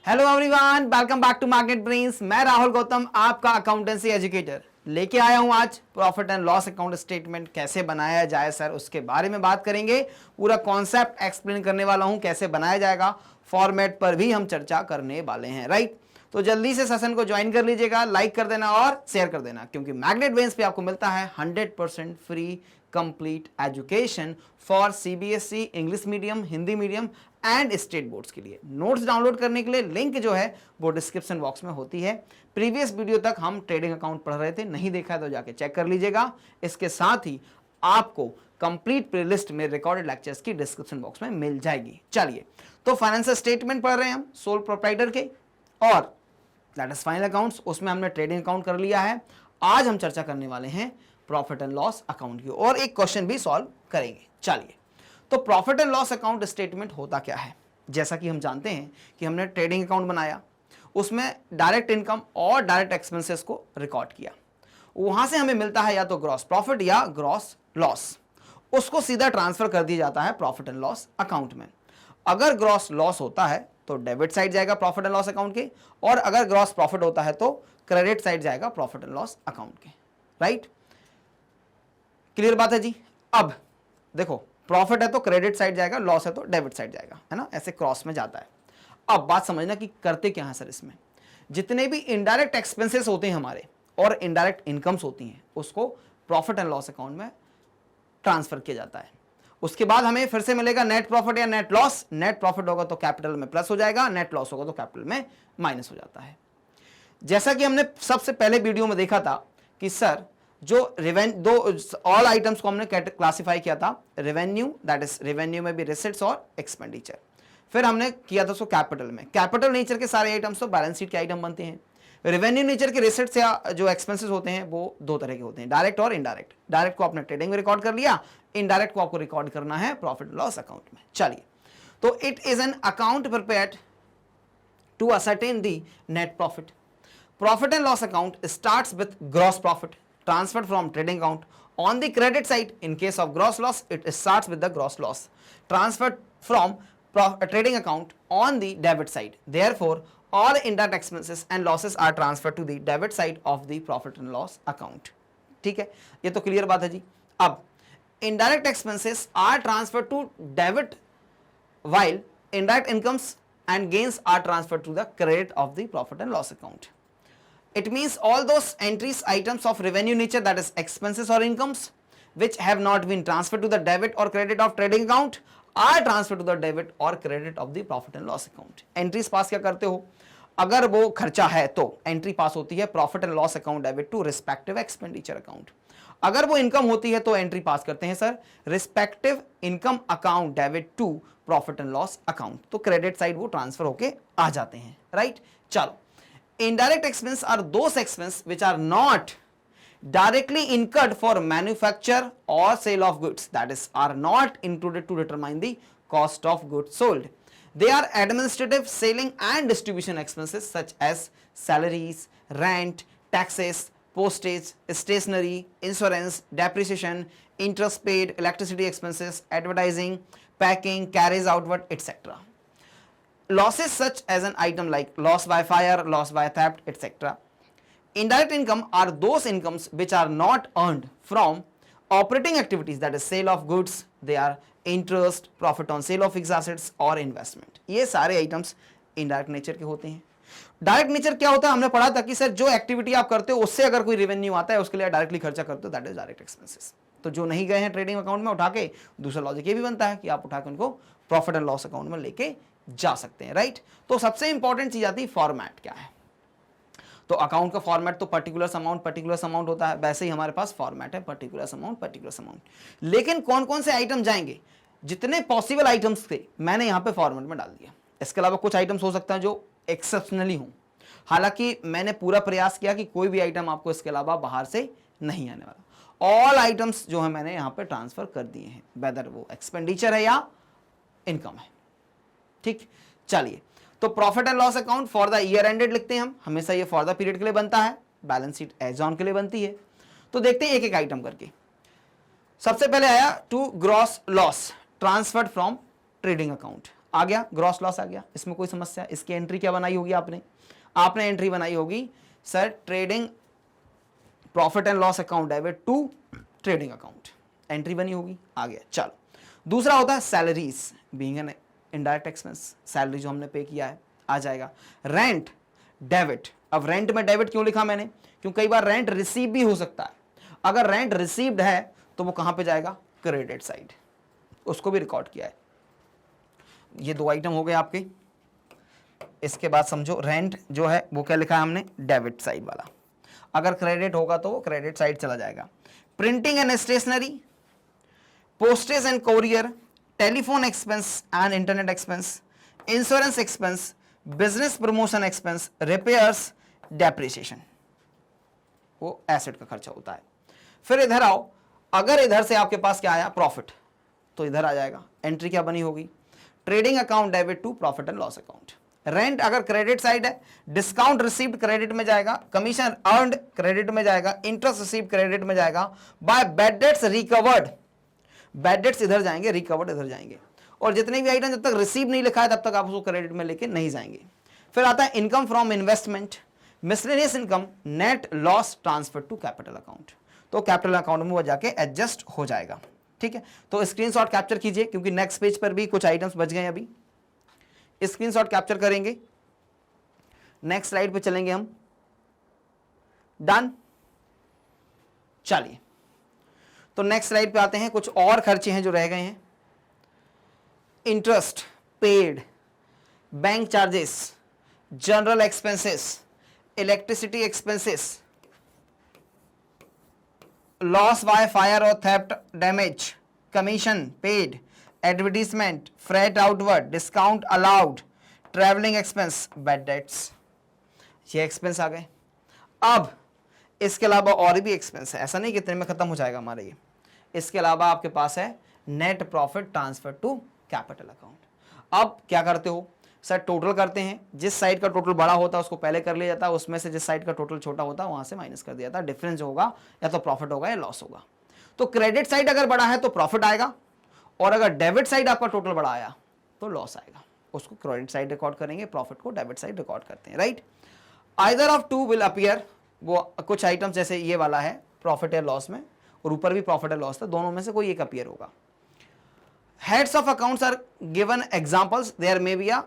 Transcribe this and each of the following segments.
Hello everyone, welcome back to market brains. मैं राहुल गौतम, आपका accountancy educator, लेके आया हूं आज profit and loss account statement कैसे बनाया जाए सर, उसके बारे में बात करेंगे। पूरा कॉन्सेप्ट एक्सप्लेन करने वाला हूं, कैसे बनाया जाएगा, फॉर्मेट पर भी हम चर्चा करने वाले हैं। राइट, तो जल्दी से सेशन को ज्वाइन कर लीजिएगा, लाइक कर देना और शेयर कर देना, क्योंकि मैग्नेट ब्रेन्स पे आपको मिलता है 100% free complete education for CBSE, English medium, Hindi medium and state boards के लिए। नोट्स डाउनलोड करने के लिए लिंक जो है वो डिस्क्रिप्शन बॉक्स में होती है। प्रीवियस वीडियो तक हम ट्रेडिंग अकाउंट पढ़ रहे थे, नहीं देखा तो जाके चेक कर लीजिएगा। इसके साथ ही आपको कंप्लीट प्लेलिस्ट में रिकॉर्डेड लेक्चर्स की डिस्क्रिप्शन बॉक्स में मिल जाएगी। चलिए, तो फाइनेंशियल स्टेटमेंट पढ़ रहे हैं हम सोल प्रोप्राइटर के, और दैट इज फाइनल अकाउंट्स, उसमें हमने ट्रेडिंग अकाउंट कर लिया है। आज हम चर्चा करने वाले हैं प्रॉफिट एंड लॉस अकाउंट की, और एक क्वेश्चन भी सॉल्व करेंगे। चलिए, तो profit and loss account statement होता क्या है। जैसा कि हम जानते हैं कि हमने ट्रेडिंग अकाउंट बनाया, उसमें डायरेक्ट इनकम और डायरेक्ट एक्सपेंसेस को रिकॉर्ड किया, वहां से हमें मिलता है या तो ग्रॉस प्रॉफिट या ग्रॉस लॉस, उसको सीधा ट्रांसफर कर दिया जाता है प्रॉफिट एंड लॉस अकाउंट में। अगर ग्रॉस लॉस होता है तो डेबिट साइड जाएगा प्रॉफिट एंड लॉस अकाउंट के, और अगर ग्रॉस प्रॉफिट होता है तो क्रेडिट साइड जाएगा प्रॉफिट एंड लॉस अकाउंट के। राइट, क्लियर बात है जी। अब देखो, प्रॉफिट है तो क्रेडिट साइड जाएगा, लॉस है तो डेबिट साइड जाएगा, है ना, ऐसे क्रॉस में जाता है। अब बात समझना कि करते क्या है सर इसमें। जितने भी इनडायरेक्ट एक्सपेंसेस होते हैं हमारे और इनडायरेक्ट इनकम्स होती हैं, उसको प्रॉफिट एंड लॉस अकाउंट में ट्रांसफर किया जाता है। उसके बाद हमें फिर से मिलेगा नेट प्रॉफिट या नेट लॉस। नेट प्रॉफिट होगा तो कैपिटल में प्लस हो जाएगा, नेट लॉस होगा तो कैपिटल में माइनस हो जाता है। जैसा कि हमने सबसे पहले वीडियो में देखा था कि सर जो दो ऑल आइटम्स को हमने क्लासिफाई किया था, रेवेन्यू, दैट इज रेवेन्यू में भी रिसिट्स और एक्सपेंडिचर, फिर हमने किया था उसको कैपिटल में। कैपिटल नेचर के सारे आइटम्स तो बैलेंस शीट के आइटम बनते हैं। रेवेन्यू नेचर के रिसिट्स या जो एक्सपेंसेस होते हैं वो दो तरह के होते हैं, डायरेक्ट और इनडायरेक्ट। डायरेक्ट को आपने ट्रेडिंग में रिकॉर्ड कर लिया, इनडायरेक्ट को आपको रिकॉर्ड करना है प्रॉफिट लॉस अकाउंट में। चलिए, तो it is an account prepared to ascertain the net profit. Profit and loss account starts with gross profit transferred from trading account. On the credit side, in case of gross loss, it starts with the gross loss transferred from trading account on the debit side. Therefore, all indirect expenses and losses are transferred to the debit side of the profit and loss account. ठीक है, ये तो clear बात है जी। अब indirect expenses are transferred to debit, while indirect incomes and gains are transferred to the credit of the profit and loss account. It means all those entries, items of revenue nature, that is expenses or incomes, which have not been transferred to the debit or credit of trading account are transferred to the debit or credit of the profit and loss account. Entries पास क्या करते हो, अगर वो खर्चा है तो entry pass होती है profit and loss account debit to respective expenditure account. अगर वो इनकम होती है तो एंट्री पास करते हैं sir respective income account debit to profit and loss account, तो क्रेडिट साइड वो ट्रांसफर होके आ जाते हैं। राइट, चलो, indirect expense are those expense which are not directly incurred for manufacture or sale of goods, that is are not included to determine the cost of goods sold. They are administrative, selling and distribution expenses such as salaries, rent, taxes, postage, stationery, insurance, depreciation, interest paid, electricity expenses, advertising, packing, carries outward, etc. Losses such as an item like loss by fire, loss by theft, etc. Indirect income are those incomes which are not earned from operating activities, that is sale of goods, they are interest, profit on sale of fixed assets or investment. ये सारे items indirect nature के होते हैं। Direct nature क्या होता है, हमने पढ़ा था कि सर जो एक्टिविटी आप करते हो उससे अगर कोई रेवेन्यू आता है उसके लिए डायरेक्टली खर्चा करते हो, दैट इज डायरेक्ट एक्सपेंसेस। तो जो नहीं गए हैं ट्रेडिंग अकाउंट में उठा के, दूसरा लॉजिक ये भी बनता है कि आप उठा के उनको प्रॉफिट एंड लॉस अकाउंट में लेके जा सकते हैं। राइट, तो सबसे इंपॉर्टेंट चीज आती है फॉर्मेट क्या है। तो अकाउंट का फॉर्मेट तो पर्टिकुलर अमाउंट होता है, वैसे ही हमारे पास फॉर्मेट है पर्टिकुलर अमाउंट। लेकिन कौन कौन से आइटम जाएंगे, जितने पॉसिबल आइटम्स थे मैंने यहाँ पे फॉर्मेट में डाल दिया। इसके अलावा कुछ आइटम्स हो सकता है जो एक्सेप्शनली हों, हालांकि मैंने पूरा प्रयास किया कि कोई भी आइटम आपको इसके अलावा बाहर से नहीं आने वाला। ऑल आइटम्स जो है मैंने यहाँ पे ट्रांसफर कर दिए हैं, वेदर वो एक्सपेंडिचर है या इनकम है। ठीक, चलिए, तो profit and loss account for the year ended लिखते हैं हम, हमेशा ये फॉर द पीरियड के लिए बनता है, बैलेंस शीट एज ऑन के लिए बनती है। तो देखते हैं एक एक आइटम करके। सबसे पहले आया to gross loss transferred from trading account. आ गया, ग्रॉस लॉस आ गया, इसमें कोई समस्या? इसकी एंट्री क्या बनाई होगी आपने? आपने एंट्री बनाई होगी sir trading profit and loss account debit to trading account, entry बनी होगी, आ गया। चलो दूसरा होता है salaries, being an indirect expense, salary जो हमने पे किया है आ जाएगा। रेंट डेबिट, अब रेंट में डेबिट क्यों लिखा मैंने? क्योंकि कई बार रेंट रिसीव भी हो सकता है। अगर रेंट रिसीव्ड है तो वो कहां पे जाएगा? क्रेडिट साइड, उसको भी रिकॉर्ड किया है। ये दो आइटम हो गए आपके। इसके बाद समझो रेंट जो है वो क्या लिखा है हमने? डेबिट साइड वाला। अगर क्रेडिट होगा तो वो क्रेडिट साइड चला जाएगा। Printing and stationery, postage and courier, telephone expense and internet expense, insurance expense, business promotion expense, repairs, depreciation, वो एसेट का खर्चा होता है। फिर इधर आओ, अगर इधर से आपके पास क्या आया? प्रॉफिट, तो इधर आ जाएगा। एंट्री क्या बनी होगी? Trading account debit to profit and loss account. Rent अगर क्रेडिट साइड है, डिस्काउंट रिसीव्ड क्रेडिट में जाएगा, कमीशन अर्नड क्रेडिट में जाएगा, इंटरेस्ट रिसीव्ड क्रेडिट में जाएगा, by bad debts recovered, bad debts इधर जाएंगे, रिकवर्ड इधर जाएंगे। और जितने भी आइटम जब तक रिसीव नहीं लिखा है तब तक आप उसको क्रेडिट में लेके नहीं जाएंगे। फिर आता है income from investment, miscellaneous income, net loss transfer to capital account, तो कैपिटल अकाउंट में वो जाके एडजस्ट हो जाएगा। ठीक है, तो स्क्रीनशॉट कैप्चर कीजिए क्योंकि नेक्स्ट पेज पर भी कुछ आइटम्स बच गए। अभी स्क्रीनशॉट कैप्चर करेंगे, नेक्स्ट स्लाइड पे चलेंगे हम। डन, चलिए तो नेक्स्ट स्लाइड पे आते हैं। कुछ और खर्चे हैं जो रह गए हैं। Interest paid, bank charges, general expenses, electricity expenses, loss by fire और theft damage, commission paid, advertisement, freight outward, discount allowed, travelling expense, bad debts, ये एक्सपेंस आ गए। अब इसके अलावा और भी एक्सपेंस है, ऐसा नहीं कि इतने में खत्म हो जाएगा हमारा ये। इसके अलावा आपके पास है net profit transfer to capital account. अब क्या करते हो सर? टोटल करते हैं, जिस साइड का टोटल बड़ा होता है उसको पहले कर लिया जाता है, उसमें से जिस साइड का टोटल छोटा होता है वहां से माइनस कर दिया जाता है। डिफरेंस जो होगा या तो प्रॉफिट होगा या लॉस होगा। तो क्रेडिट साइड अगर बड़ा है तो प्रॉफिट आएगा, और अगर डेबिट साइड आपका टोटल बड़ा आया तो लॉस आएगा। उसको क्रेडिट साइड रिकॉर्ड करेंगे, प्रॉफिट को डेबिट साइड रिकॉर्ड करते हैं, right. Either of two will appear, वो कुछ आइटम्स जैसे ये वाला है प्रॉफिट या लॉस में, और ऊपर भी प्रॉफिट या लॉस था, दोनों में से कोई एक अपीयर होगा। Heads of accounts are given examples, there may be a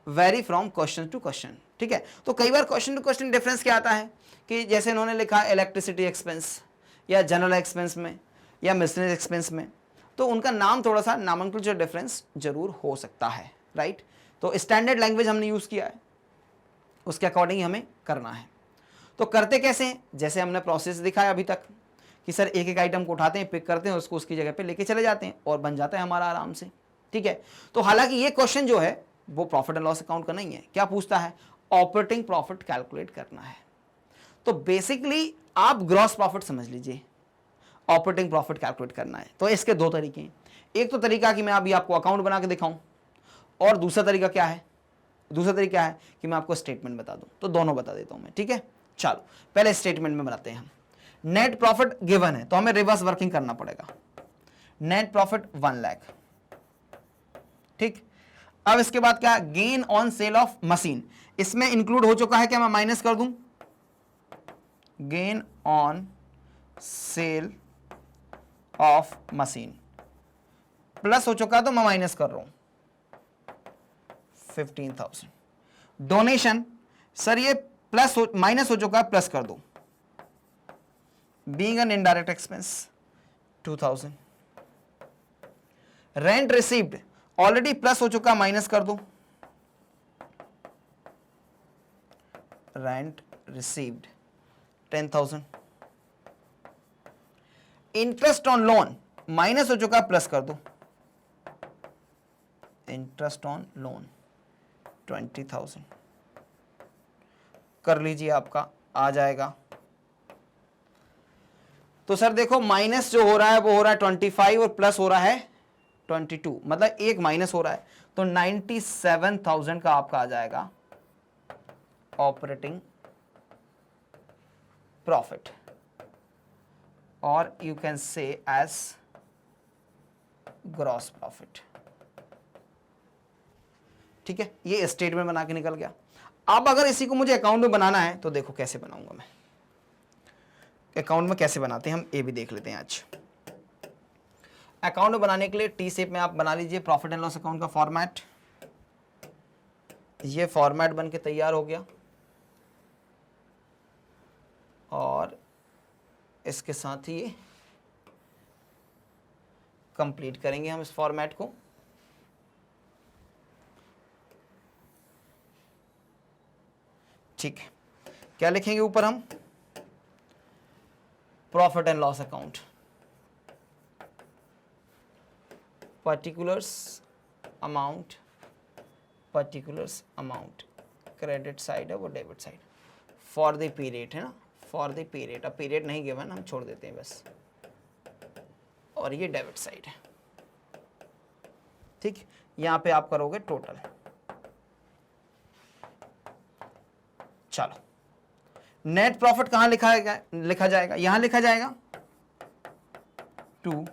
vary from question to question. ठीक है, तो कई बार क्वेश्चन टू क्वेश्चन डिफरेंस क्या आता है कि जैसे इन्होंने लिखा इलेक्ट्रिसिटी एक्सपेंस या जनरल एक्सपेंस में या मिसलेनियस एक्सपेंस में, तो उनका नाम थोड़ा सा नामनोमेक्लेचर डिफरेंस जरूर हो सकता है, राइट। तो स्टैंडर्ड लैंग्वेज हमने यूज किया है, उसके अकॉर्डिंग हमें करना है। तो करते कैसे हैं? जैसे हमने प्रोसेस दिखाया अभी तक कि सर एक एक आइटम को उठाते हैं, पिक करते हैं, उसको उसकी जगह पे लेके चले जाते हैं और बन जाता है हमारा आराम से। ठीक है, तो हालांकि ये क्वेश्चन जो है वो प्रॉफिट एंड लॉस अकाउंट का नहीं है। क्या पूछता है? ऑपरेटिंग प्रॉफिट कैलकुलेट करना है। तो बेसिकली आप ग्रॉस प्रॉफिट समझ लीजिए, ऑपरेटिंग प्रॉफिट कैलकुलेट करना है। तो इसके दो तरीके हैं। एक तो तरीका कि मैं अभी आपको अकाउंट बना के दिखाऊं, और दूसरा तरीका क्या है? दूसरा तरीका है कि मैं आपको स्टेटमेंट बता दूं। तो दोनों बता देता हूं मैं, ठीक है। चलो पहले स्टेटमेंट में बनाते हैं हम। नेट प्रॉफिट गिवन है तो हमें रिवर्स वर्किंग करना पड़ेगा। नेट प्रॉफिट 1 लाख, ठीक। अब इसके बाद क्या? Gain on sale of machine, इसमें इंक्लूड हो चुका है क्या? मैं माइनस कर दूं। Gain on sale of machine plus हो चुका तो मैं माइनस कर रहा हूं 15,000। डोनेशन सर ये प्लस माइनस हो चुका है, प्लस कर दो। Being an indirect expense 2000। Rent received already plus हो चुका, माइनस कर दो। Rent received 10,000। Interest on loan minus हो चुका, प्लस कर दो। इंटरेस्ट ऑन लोन 20,000 कर लीजिए, आपका आ जाएगा। तो सर देखो माइनस जो हो रहा है वो हो रहा है 25 और प्लस हो रहा है 22, मतलब एक माइनस हो रहा है। तो 97,000 का आपका आ जाएगा ऑपरेटिंग प्रॉफिट, और you can say as gross profit. ठीक है, ये स्टेटमेंट बना के निकल गया। अब अगर इसी को मुझे अकाउंट में बनाना है तो देखो कैसे बनाऊंगा मैं, अकाउंट में कैसे बनाते हैं हम ये भी देख लेते हैं आज। अकाउंट में बनाने के लिए टी शेप में आप बना लीजिए प्रॉफिट एंड लॉस अकाउंट का फॉर्मेट। ये फॉर्मेट बन के तैयार हो गया और इसके साथ ही कंप्लीट करेंगे हम इस फॉर्मेट को। ठीक है, क्या लिखेंगे ऊपर हम, profit and loss account, particulars amount, particulars amount, credit side है वो debit side, for the period है ना, फॉर द पीरियड। अब पीरियड नहीं गिवन, हम छोड़ देते हैं बस, और ये डेबिट साइड है। ठीक, यहां पे आप करोगे टोटल। चलो, नेट प्रॉफिट कहां लिखा जाएगा, यहां लिखा जाएगा टू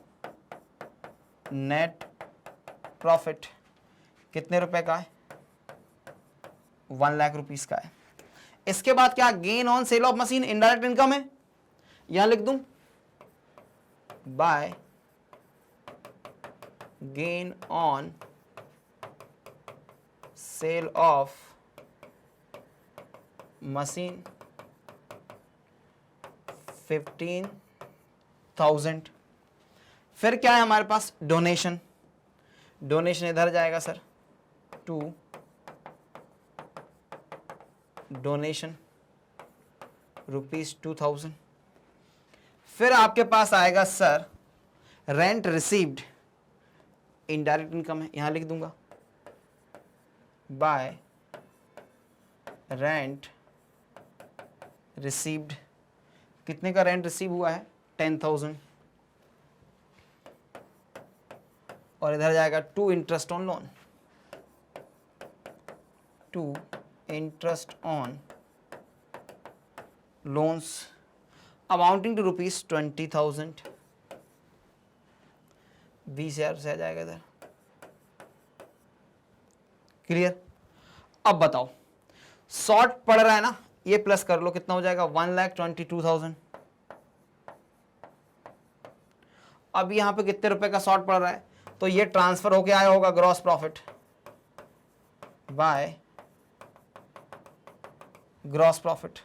नेट प्रॉफिट कितने रुपए का है, 1 लाख रुपीस का है। इसके बाद क्या, gain on sale of machine indirect income है, यहां लिख दूं by gain on sale of machine 15,000। फिर क्या है हमारे पास, डोनेशन, डोनेशन इधर जाएगा सर, टू डोनेशन ₹2000। फिर आपके पास आएगा sir rent received, indirect income है, यहां लिख दूंगा बाय रेंट रिसीव्ड, कितने का रेंट रिसीव हुआ है, 10,000। और इधर जाएगा to interest on loan, to interest on loans amounting to ₹20,000, 20,000 से आ जाएगा इधर। क्लियर। अब बताओ, शॉर्ट पड़ रहा है ना, ये प्लस कर लो, कितना हो जाएगा, 1,22,000। अब यहां पे कितने रुपए का शॉर्ट पड़ रहा है, तो ये ट्रांसफर होके आया होगा gross profit by gross profit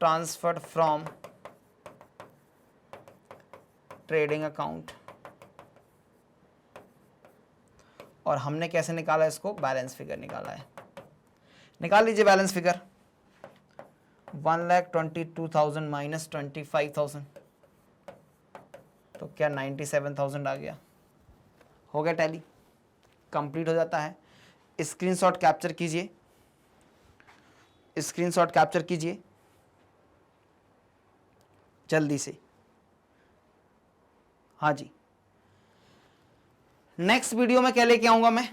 transferred from trading account. और हमने कैसे निकाला इसको, बैलेंस फिगर निकाला है, निकाल लीजिए बैलेंस फिगर। 1,22,000 माइनस 25,000 तो क्या 97,000 आ गया, हो गया टैली, कंप्लीट हो जाता है। स्क्रीनशॉट कैप्चर कीजिए, स्क्रीनशॉट कैप्चर कीजिए जल्दी से। हाँ जी, नेक्स्ट वीडियो में क्या लेके आऊंगा मैं,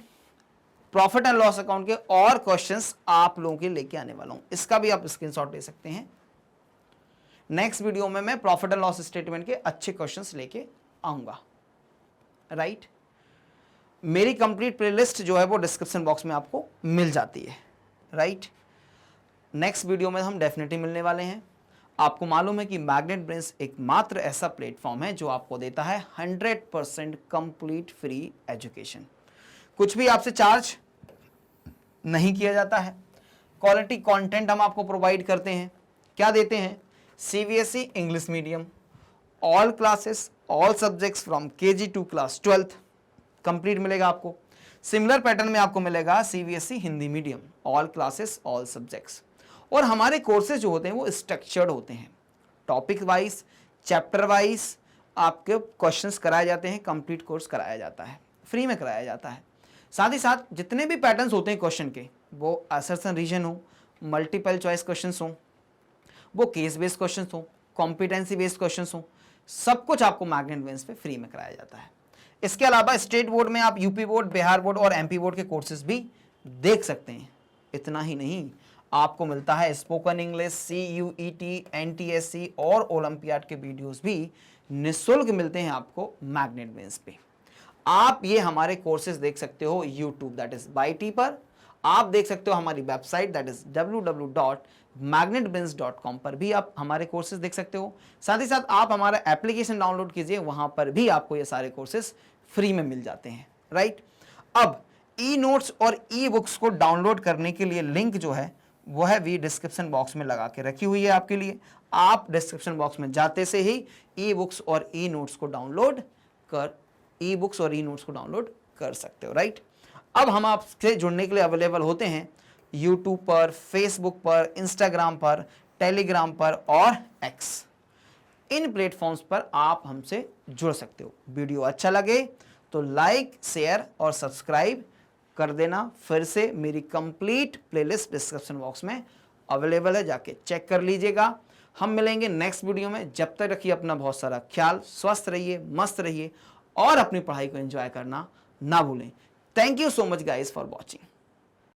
प्रॉफिट एंड लॉस अकाउंट के और क्वेश्चंस आप लोगों के लेके आने वाला हूं, इसका भी आप स्क्रीनशॉट ले सकते हैं। नेक्स्ट वीडियो में मैं प्रॉफिट एंड लॉस स्टेटमेंट के अच्छे क्वेश्चंस लेके आऊंगा, राइट। मेरी कंप्लीट प्लेलिस्ट जो है वो डिस्क्रिप्शन बॉक्स में आपको मिल जाती है, राइट। नेक्स्ट वीडियो में हम डेफिनेटली मिलने वाले हैं। आपको मालूम है कि मैग्नेट ब्रेन्स एकमात्र ऐसा प्लेटफॉर्म है जो आपको देता है 100% कंप्लीट फ्री एजुकेशन, कुछ भी आपसे चार्ज नहीं किया जाता है। क्वालिटी कंटेंट हम आपको प्रोवाइड करते हैं, क्या देते हैं, CBSE English medium, all classes all subjects from KG to class 12th complete मिलेगा आपको। सिमिलर पैटर्न में आपको मिलेगा CBSE Hindi medium, all classes all subjects. और हमारे कोर्सेज जो होते हैं वो स्ट्रक्चर्ड होते हैं, टॉपिक वाइज चैप्टर वाइज आपके क्वेश्चंस कराए जाते हैं, कंप्लीट कोर्स कराया जाता है, फ्री में कराया जाता है। साथ ही साथ जितने भी पैटर्न्स होते हैं क्वेश्चन के, वो असर्शन रीजन हो, मल्टीपल चॉइस क्वेश्चंस हो, वो केस बेस्ड क्वेश्चंस हो, कॉम्पिटेंसी बेस्ड क्वेश्चंस हो, सब कुछ आपको मैग्नेट ब्रेन्स पे फ्री में कराया जाता है। इसके अलावा स्टेट बोर्ड में आप यूपी बोर्ड, बिहार बोर्ड और MP बोर्ड के कोर्सेज भी देख सकते हैं। इतना ही नहीं, आपको मिलता है स्पोकन इंग्लिश, CUET, NTSC और ओलंपियाड के वीडियोस भी निःशुल्क मिलते हैं आपको मैग्नेट ब्रेन्स पे। आप ये हमारे कोर्सेज देख सकते हो YouTube दैट इज बाईटी पर, आप देख सकते हो हमारी वेबसाइट दैट इज www.magnetbrains.com पर भी आप हमारे कोर्सेज देख सकते हो। साथ ही साथ आप हमारा एप्लीकेशन डाउनलोड कीजिए, वहां पर भी आपको ये सारे कोर्सेज फ्री में मिल जाते हैं, राइट। अब ई नोट्स और ई बुक्स को डाउनलोड करने के लिए लिंक जो है वो है वी डिस्क्रिप्शन बॉक्स में लगा के रखी हुई है आपके लिए। आप डिस्क्रिप्शन बॉक्स में जाते से ही ई बुक्स और ई नोट्स को डाउनलोड कर सकते हो, राइट। अब हम आपसे जुड़ने के लिए अवेलेबल होते हैं यूट्यूब पर, फेसबुक पर, इंस्टाग्राम पर, टेलीग्राम पर और एक्स। इन प्लेटफॉर्म्स पर आप हमसे जुड़ सकते हो। वीडियो अच्छा लगे तो लाइक, शेयर और सब्सक्राइब कर देना। फिर से मेरी कंप्लीट प्लेलिस्ट डिस्क्रिप्शन बॉक्स में अवेलेबल है, जाके चेक कर लीजिएगा। हम मिलेंगे नेक्स्ट वीडियो में। जब तक रखिए अपना बहुत सारा ख्याल, स्वस्थ रहिए, मस्त रहिए और अपनी पढ़ाई को एंजॉय करना ना भूलें। Thank you so much guys for watching.